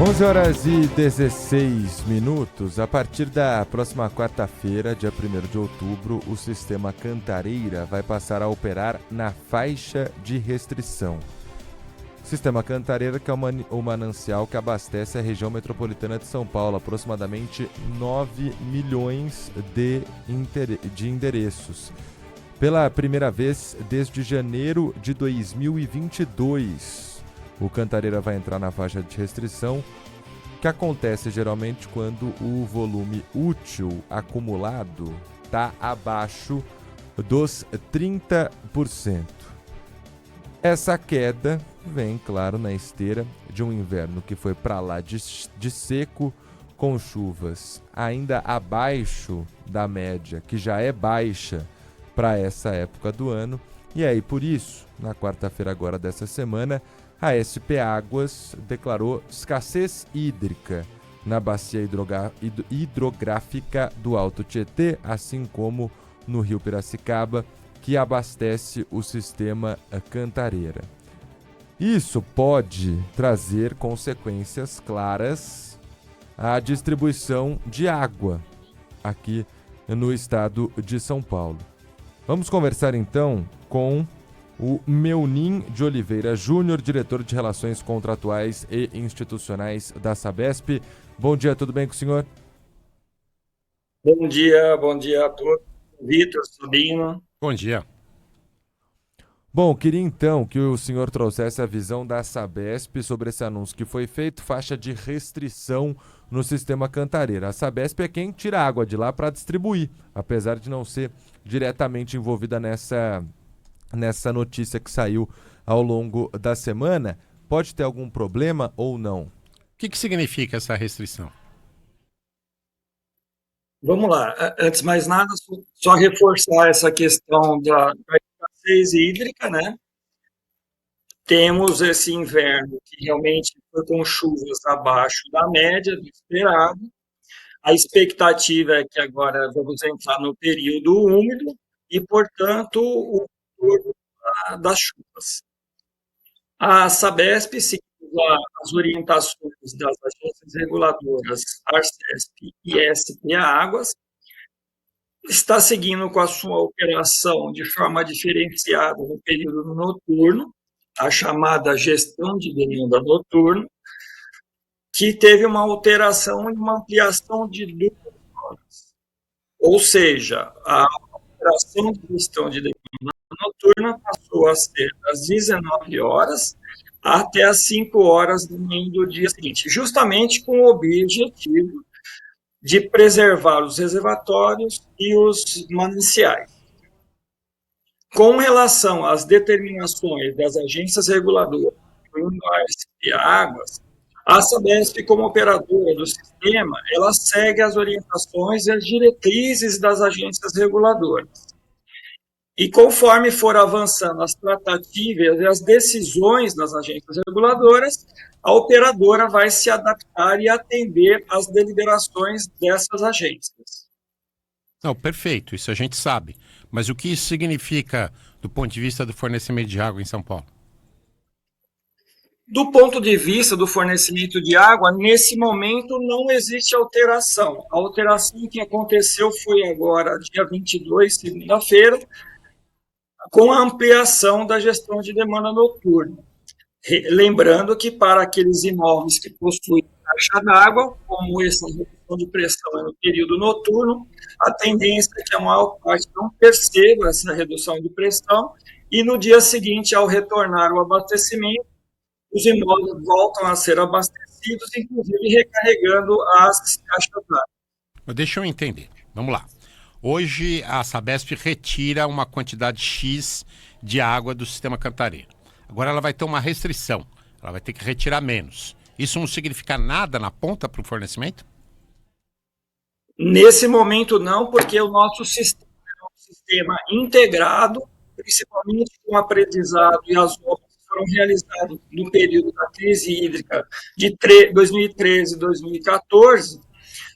11h16. A partir da próxima quarta-feira, dia 1º de outubro, o sistema Cantareira vai passar a operar na faixa de restrição. O sistema Cantareira, que é o manancial que abastece a região metropolitana de São Paulo, aproximadamente 9 milhões de endereços. Pela primeira vez desde janeiro de 2022, o Cantareira vai entrar na faixa de restrição, que acontece geralmente quando o volume útil acumulado está abaixo dos 30%. Essa queda vem, claro, na esteira de um inverno que foi para lá de seco, com chuvas ainda abaixo da média, que já é baixa para essa época do ano. E aí, por isso, na quarta-feira agora dessa semana, a SP Águas declarou escassez hídrica na bacia hidrográfica do Alto Tietê, assim como no Rio Piracicaba, que abastece o sistema Cantareira. Isso pode trazer consequências claras à distribuição de água aqui no estado de São Paulo. Vamos conversar então com o Meunim de Oliveira Júnior, diretor de Relações Contratuais e Institucionais da Sabesp. Bom dia, tudo bem com o senhor? Bom dia a todos. Vitor, Sabino. Bom dia. Bom, queria então que o senhor trouxesse a visão da Sabesp sobre esse anúncio que foi feito, faixa de restrição no sistema Cantareira. A Sabesp é quem tira a água de lá para distribuir, apesar de não ser diretamente envolvida nessa notícia que saiu ao longo da semana. Pode ter algum problema ou não? O que significa essa restrição? Vamos lá. Antes de mais nada, só reforçar essa questão da escassez hídrica, né? Temos esse inverno que realmente foi com chuvas abaixo da média do esperado. A expectativa é que agora vamos entrar no período úmido e, portanto, o retorno das chuvas. A Sabesp, seguindo as orientações das agências reguladoras Arcesp e SP Águas, está seguindo com a sua operação de forma diferenciada no período noturno, a chamada gestão de demanda noturna, que teve uma alteração e uma ampliação de 2 horas. Ou seja, a operação de gestão de demanda noturna passou a ser das 19 horas até as 5 horas do dia seguinte, justamente com o objetivo de preservar os reservatórios e os mananciais. Com relação às determinações das agências reguladoras, incluindo a SP Águas, a Sabesp, como operadora do sistema, ela segue as orientações e as diretrizes das agências reguladoras. E conforme for avançando as tratativas e as decisões das agências reguladoras, a operadora vai se adaptar e atender às deliberações dessas agências. Não, perfeito, isso a gente sabe. Mas o que isso significa do ponto de vista do fornecimento de água em São Paulo? Do ponto de vista do fornecimento de água, nesse momento não existe alteração. A alteração que aconteceu foi agora, dia 22, segunda-feira, com a ampliação da gestão de demanda noturna. Lembrando que para aqueles imóveis que possuem caixa d'água, como essa redução de pressão é no período noturno, a tendência é que a maior parte não perceba essa redução de pressão e no dia seguinte, ao retornar o abastecimento, os imóveis voltam a ser abastecidos, inclusive recarregando as caixas d'água. Deixa eu entender. Vamos lá. Hoje a Sabesp retira uma quantidade X de água do sistema Cantareira. Agora ela vai ter uma restrição. Ela vai ter que retirar menos. Isso não significa nada na ponta para o fornecimento? Nesse momento não, porque o nosso sistema é um sistema integrado, principalmente com o aprendizado e as obras que foram realizadas no período da crise hídrica de 2013 e 2014.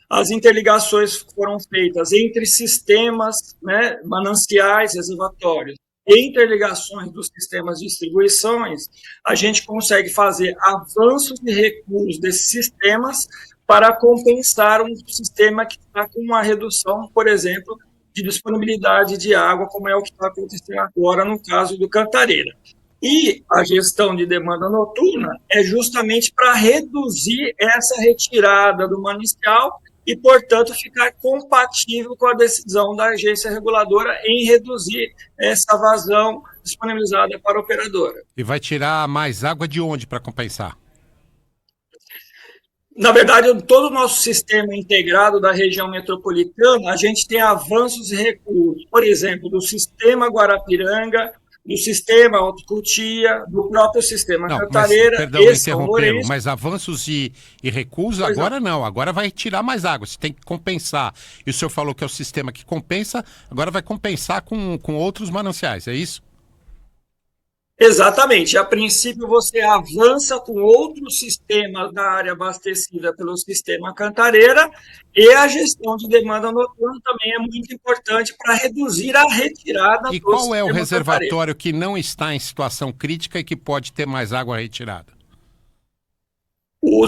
As interligações foram feitas entre sistemas, né, mananciais, reservatórios, interligações dos sistemas de distribuições, a gente consegue fazer avanços e recuos desses sistemas para compensar um sistema que está com uma redução, por exemplo, de disponibilidade de água, como é o que está acontecendo agora no caso do Cantareira. E a gestão de demanda noturna é justamente para reduzir essa retirada do manancial e, portanto, ficar compatível com a decisão da agência reguladora em reduzir essa vazão disponibilizada para a operadora. E vai tirar mais água de onde para compensar? Na verdade, todo o nosso sistema integrado da região metropolitana, a gente tem avanços e recuos, por exemplo, do sistema Guarapiranga, do sistema Alto Cutia, do próprio sistema Cantareira perdão, e São interrompê-lo, Lourenço. mas avanços e recuos Pois agora não, agora vai tirar mais água, você tem que compensar. E o senhor falou que é o sistema que compensa, agora vai compensar com outros mananciais, é isso? Exatamente. A princípio, você avança com outros sistemas da área abastecida pelo sistema Cantareira e a gestão de demanda noturna também é muito importante para reduzir a retirada E do qual é o sistema reservatório que não está em situação crítica e que pode ter mais água retirada? O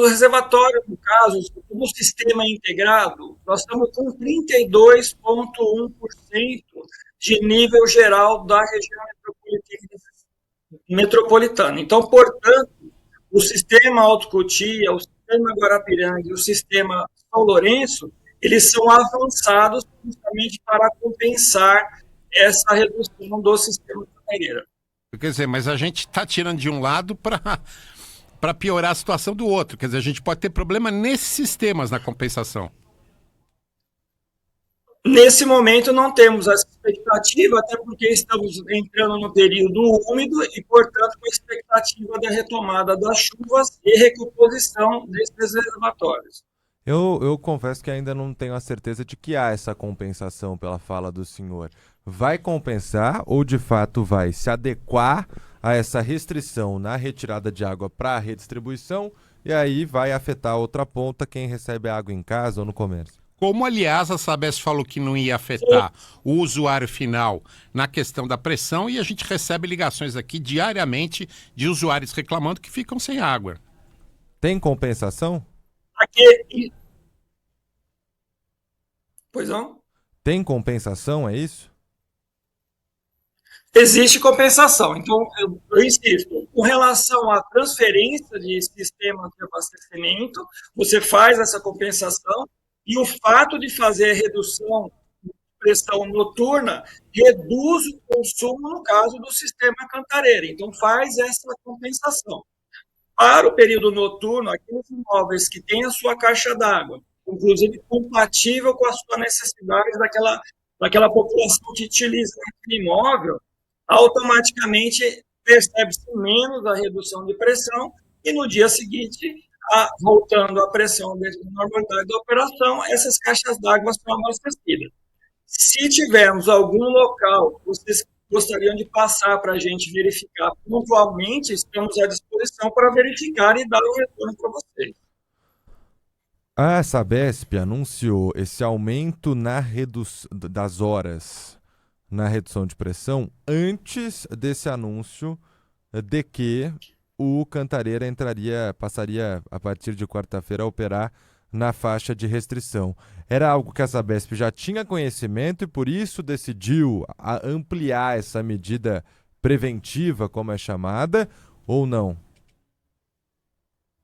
reservatório, no caso, como sistema integrado, nós estamos com 32,1% de nível geral da região metropolitana. Então, portanto, o sistema Alto Cotia, o sistema Guarapiranga e o sistema São Lourenço, eles são avançados justamente para compensar essa redução do sistema Cantareira. Quer dizer, mas a gente está tirando de um lado para piorar a situação do outro. Quer dizer, a gente pode ter problema nesses sistemas na compensação. Nesse momento não temos essa expectativa, até porque estamos entrando no período úmido e, portanto, com a expectativa da retomada das chuvas e recomposição desses reservatórios. Eu confesso que ainda não tenho a certeza de que há essa compensação pela fala do senhor. Vai compensar ou de fato vai se adequar a essa restrição na retirada de água para a redistribuição e aí vai afetar a outra ponta, quem recebe água em casa ou no comércio? Como, aliás, a Sabesp falou que não ia afetar o usuário final na questão da pressão e a gente recebe ligações aqui diariamente de usuários reclamando que ficam sem água. Tem compensação? Aqui... Pois não? Tem compensação, é isso? Existe compensação. Então, eu insisto, com relação à transferência de sistema de abastecimento, você faz essa compensação e o fato de fazer a redução de pressão noturna reduz o consumo, no caso do sistema Cantareira. Então, faz essa compensação. Para o período noturno, aqueles imóveis que têm a sua caixa d'água, inclusive compatível com a sua necessidade daquela população que utiliza aquele imóvel, automaticamente percebe-se menos a redução de pressão e no dia seguinte, voltando à pressão dentro da normalidade da operação, essas caixas d'água são abastecidas. Se tivermos algum local, vocês gostariam de passar para a gente verificar pontualmente, estamos à disposição para verificar e dar o retorno para vocês. A Sabesp anunciou esse aumento das horas na redução de pressão antes desse anúncio de que o Cantareira passaria a partir de quarta-feira a operar na faixa de restrição. Era algo que a Sabesp já tinha conhecimento e por isso decidiu ampliar essa medida preventiva, como é chamada, ou não?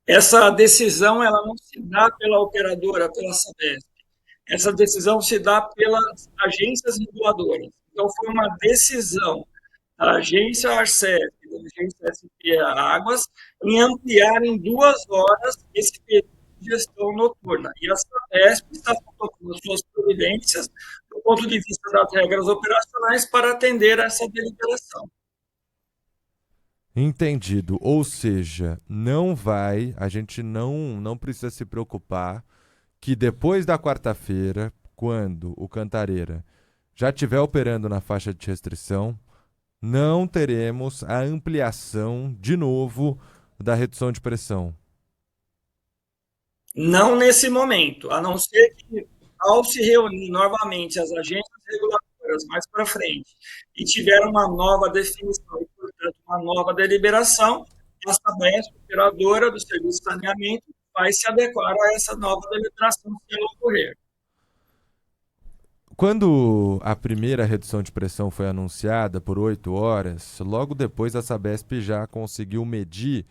Essa decisão ela não se dá pela operadora, pela Sabesp. Essa decisão se dá pelas agências reguladoras. Então, foi uma decisão da agência Arcep e da agência SP Águas em ampliar em 2 horas esse período de gestão noturna. E a Sabesp está tomando as suas providências do ponto de vista das regras operacionais para atender essa deliberação. Entendido. Ou seja, a gente não precisa se preocupar que depois da quarta-feira, quando o Cantareira já estiver operando na faixa de restrição, não teremos a ampliação de novo da redução de pressão. Não nesse momento, a não ser que, ao se reunir novamente as agências reguladoras horas mais para frente e tiver uma nova definição e, portanto, uma nova deliberação, a Sabesp, operadora do serviço de saneamento, vai se adequar a essa nova deliberação se ela ocorrer. Quando a primeira redução de pressão foi anunciada por 8 horas, logo depois a Sabesp já conseguiu medir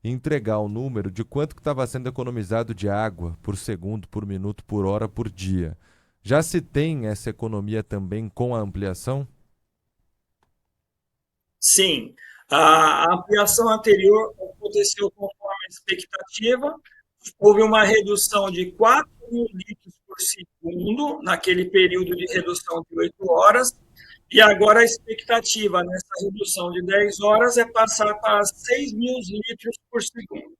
e entregar o número de quanto que estava sendo economizado de água por segundo, por minuto, por hora, por dia. Já se tem essa economia também com a ampliação? Sim, a ampliação anterior aconteceu conforme a expectativa, houve uma redução de 4.000 litros por segundo naquele período de redução de 8 horas, e agora a expectativa nessa redução de 10 horas é passar para 6.000 litros por segundo.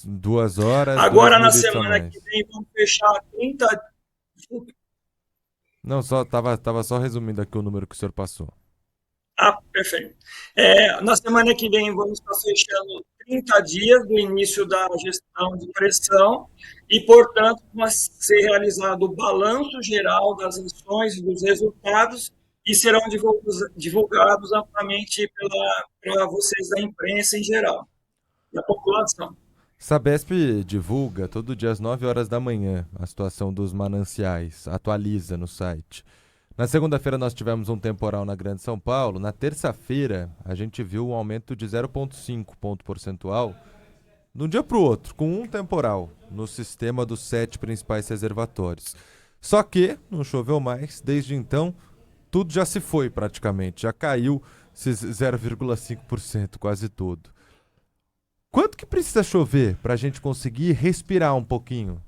2 horas, Agora, 2.000 na litros a semana mais. que vem, vamos fechar 30. Não, só tava só resumindo aqui o número que o senhor passou. Ah, perfeito. Na semana que vem, vamos estar fechando 30 dias do início da gestão de pressão e, portanto, vai ser realizado o balanço geral das ações e dos resultados e serão divulgados amplamente para vocês da imprensa em geral, da população. Sabesp divulga todo dia às 9 horas da manhã a situação dos mananciais, atualiza no site. Na segunda-feira nós tivemos um temporal na Grande São Paulo. Na terça-feira a gente viu um aumento de 0,5 ponto percentual de um dia para o outro, com um temporal no sistema dos 7 principais reservatórios. Só que não choveu mais, desde então tudo já se foi praticamente, já caiu esses 0,5% quase todo. Quanto que precisa chover para a gente conseguir respirar um pouquinho?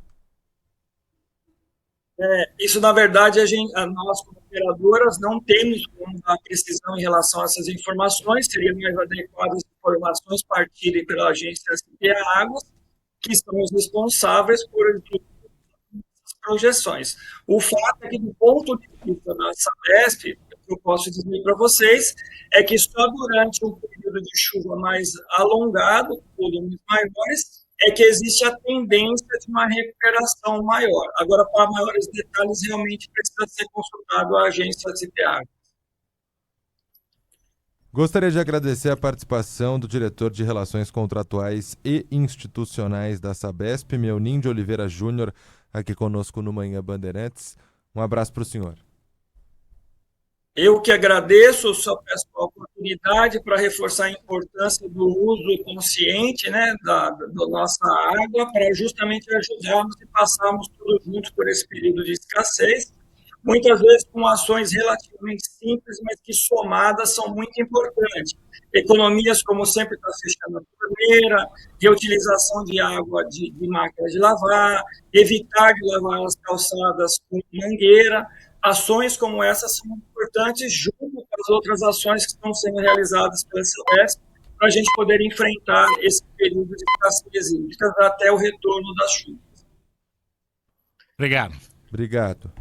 Isso, na verdade, nós, como operadoras, não temos como dar precisão em relação a essas informações, seria mais adequado as informações partirem pela agência SPA Águas, que são os responsáveis por essas projeções. O fato é que, do ponto de vista da Sabesp, o que eu posso dizer para vocês é que só durante um período de chuva mais alongado, com volumes maiores, é que existe a tendência de uma recuperação maior. Agora, para maiores detalhes, realmente precisa ser consultado a agência SPA. Gostaria de agradecer a participação do diretor de Relações Contratuais e Institucionais da Sabesp, Melnin de Oliveira Júnior, aqui conosco no Manhã Bandeirantes. Um abraço para o senhor. Eu que agradeço, só peço a oportunidade para reforçar a importância do uso consciente, né, da nossa água, para justamente ajudarmos e passarmos todos juntos por esse período de escassez, muitas vezes com ações relativamente simples, mas que somadas são muito importantes. Economias, como sempre, está fechando a torneira, reutilização de água de máquina de lavar, evitar de lavar as calçadas com mangueira. Ações como essas são importantes junto com as outras ações que estão sendo realizadas pela Sabesp para a gente poder enfrentar esse período de escassez hídrica até o retorno das chuvas. Obrigado. Obrigado.